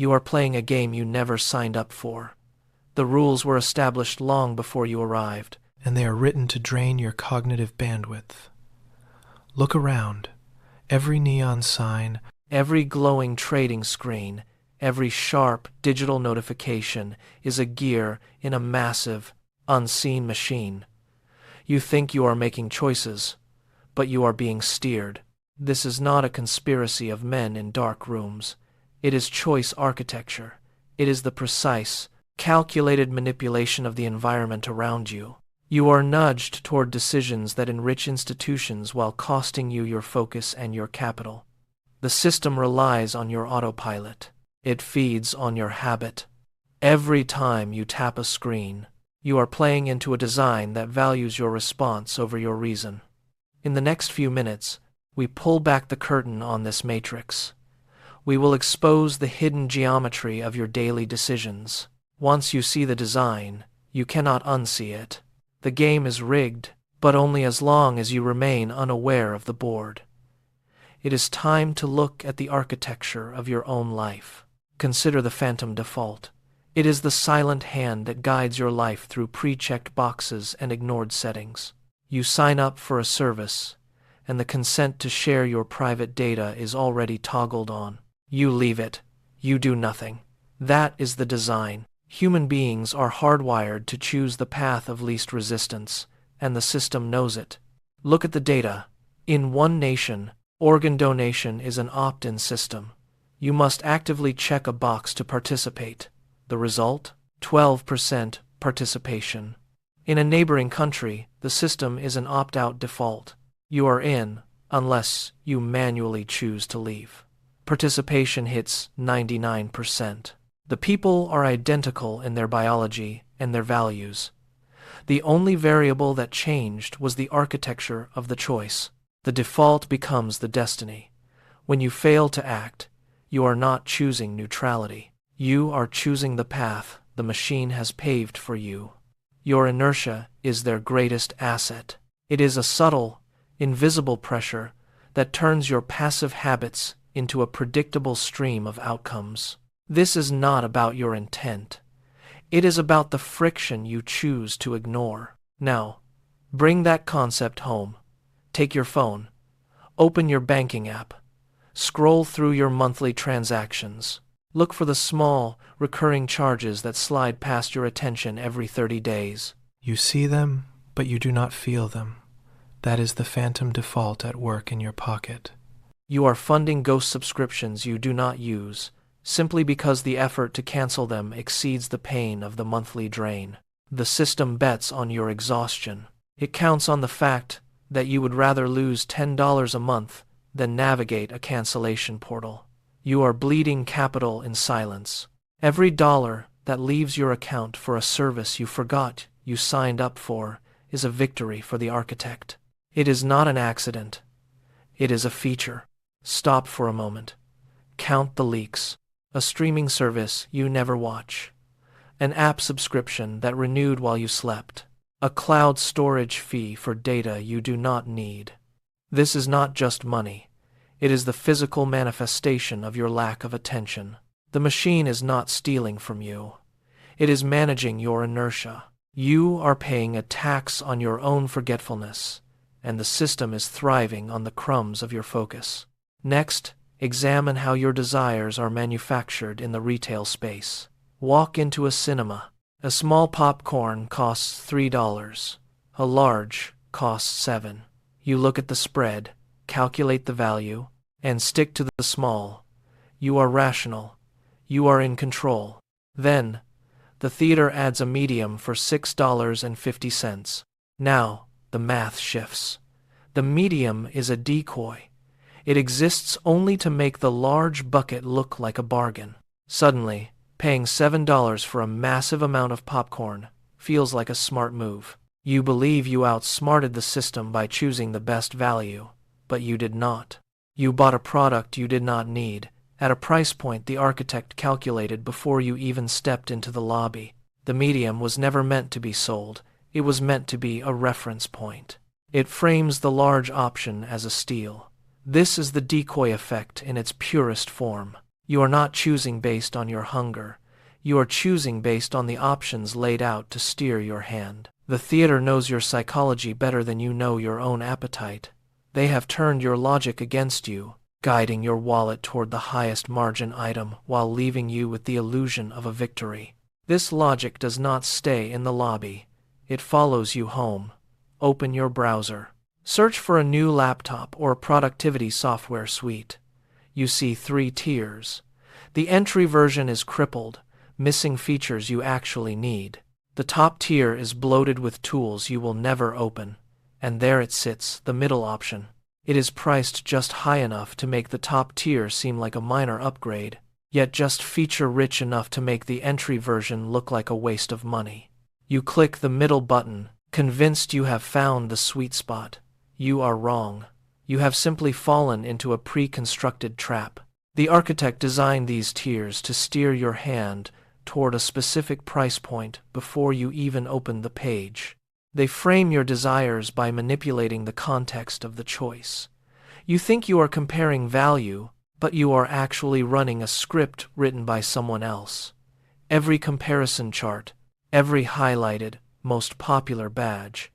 You are playing a game you never signed up for. The rules were established long before you arrived, and they are written to drain your cognitive bandwidth. Look around. Every neon sign, every glowing trading screen, every sharp digital notification is a gear in a massive, unseen machine. You think you are making choices, but you are being steered. This is not a conspiracy of men in dark rooms. It is choice architecture. It is the precise, calculated manipulation of the environment around you. You are nudged toward decisions that enrich institutions while costing you your focus and your capital. The system relies on your autopilot. It feeds on your habit. Every time you tap a screen, you are playing into a design that values your response over your reason. In the next few minutes, we pull back the curtain on this matrix. We will expose the hidden geometry of your daily decisions. Once you see the design, you cannot unsee it. The game is rigged, but only as long as you remain unaware of the board. It is time to look at the architecture of your own life. Consider the phantom default. It is the silent hand that guides your life through pre-checked boxes and ignored settings. You sign up for a service, and the consent to share your private data is already toggled on. You leave it. You do nothing. That is the design. Human beings are hardwired to choose the path of least resistance, and the system knows it. Look at the data. In one nation, organ donation is an opt-in system. You must actively check a box to participate. The result? 12% participation. In a neighboring country, the system is an opt-out default. You are in, unless you manually choose to leave. Participation hits 99%. The people are identical in their biology and their values. The only variable that changed was the architecture of the choice. The default becomes the destiny. When you fail to act, you are not choosing neutrality. You are choosing the path the machine has paved for you. Your inertia is their greatest asset. It is a subtle, invisible pressure that turns your passive habits into a predictable stream of outcomes. This is not about your intent. It is about the friction you choose to ignore. Now, bring that concept home. Take your phone. Open your banking app. Scroll through your monthly transactions. Look for the small, recurring charges that slide past your attention every 30 days. You see them, but you do not feel them. That is the phantom default at work in your pocket. You are funding ghost subscriptions you do not use, simply because the effort to cancel them exceeds the pain of the monthly drain. The system bets on your exhaustion. It counts on the fact that you would rather lose $10 a month than navigate a cancellation portal. You are bleeding capital in silence. Every dollar that leaves your account for a service you forgot you signed up for is a victory for the architect. It is not an accident. It is a feature. Stop for a moment. Count the leaks. A streaming service you never watch. An app subscription that renewed while you slept. A cloud storage fee for data you do not need. This is not just money. It is the physical manifestation of your lack of attention. The machine is not stealing from you. It is managing your inertia. You are paying a tax on your own forgetfulness, and the system is thriving on the crumbs of your focus. Next, examine how your desires are manufactured in the retail space. Walk into a cinema. A small popcorn costs $3. A large costs $7. You look at the spread, calculate the value, and stick to the small. You are rational. You are in control. Then, the theater adds a medium for $6.50. Now, the math shifts. The medium is a decoy. It exists only to make the large bucket look like a bargain. Suddenly, paying $7 for a massive amount of popcorn feels like a smart move. You believe you outsmarted the system by choosing the best value, but you did not. You bought a product you did not need, at a price point the architect calculated before you even stepped into the lobby. The medium was never meant to be sold. It was meant to be a reference point. It frames the large option as a steal. This is the decoy effect in its purest form. You are not choosing based on your hunger. You are choosing based on the options laid out to steer your hand. The theater knows your psychology better than you know your own appetite. They have turned your logic against you, guiding your wallet toward the highest margin item while leaving you with the illusion of a victory. This logic does not stay in the lobby. It follows you home. Open your browser. Search for a new laptop or productivity software suite. You see 3 tiers. The entry version is crippled, missing features you actually need. The top tier is bloated with tools you will never open. And there it sits, the middle option. It is priced just high enough to make the top tier seem like a minor upgrade, yet just feature-rich enough to make the entry version look like a waste of money. You click the middle button, convinced you have found the sweet spot. You are wrong. You have simply fallen into a pre-constructed trap. The architect designed these tiers to steer your hand toward a specific price point before you even open the page. They frame your desires by manipulating the context of the choice. You think you are comparing value, but you are actually running a script written by someone else. Every comparison chart, every highlighted, most popular badge,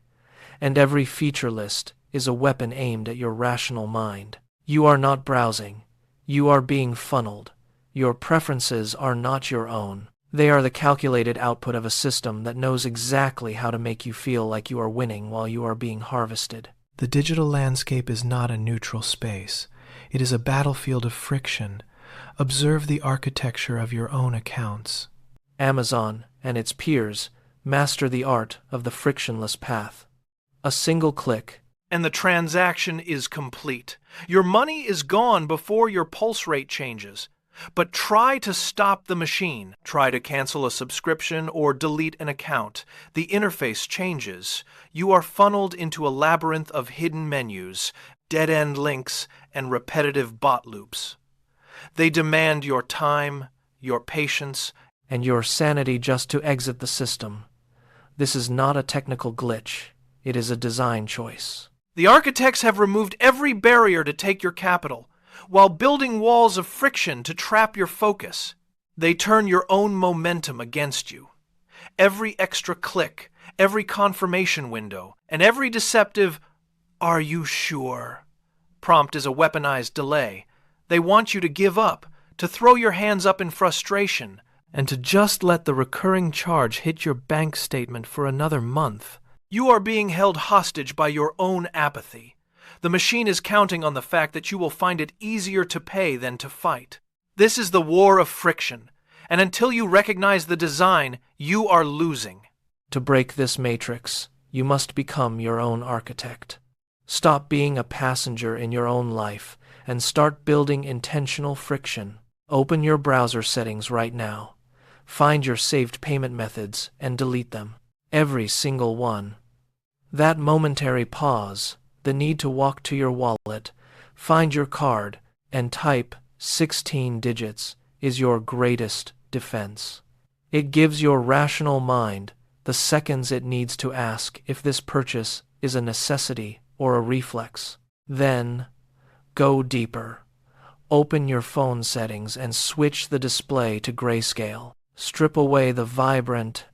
and every feature list is a weapon aimed at your rational mind. You are not browsing. You are being funneled. Your preferences are not your own. They are the calculated output of a system that knows exactly how to make you feel like you are winning while you are being harvested. The digital landscape is not a neutral space. It is a battlefield of friction. Observe the architecture of your own accounts. Amazon and its peers master the art of the frictionless path. A single click, and the transaction is complete. Your money is gone before your pulse rate changes. But try to stop the machine. Try to cancel a subscription or delete an account. The interface changes. You are funneled into a labyrinth of hidden menus, dead-end links, and repetitive bot loops. They demand your time, your patience, and your sanity just to exit the system. This is not a technical glitch. It is a design choice. The architects have removed every barrier to take your capital, while building walls of friction to trap your focus. They turn your own momentum against you. Every extra click, every confirmation window, and every deceptive, "Are you sure?" prompt is a weaponized delay. They want you to give up, to throw your hands up in frustration, and to just let the recurring charge hit your bank statement for another month. You are being held hostage by your own apathy. The machine is counting on the fact that you will find it easier to pay than to fight. This is the war of friction, and until you recognize the design, you are losing. To break this matrix, you must become your own architect. Stop being a passenger in your own life and start building intentional friction. Open your browser settings right now. Find your saved payment methods and delete them. Every single one. That momentary pause, the need to walk to your wallet, find your card, and type 16 digits is your greatest defense. It gives your rational mind the seconds it needs to ask if this purchase is a necessity or a reflex. Then, go deeper. Open your phone settings and switch the display to grayscale. Strip away the vibrant,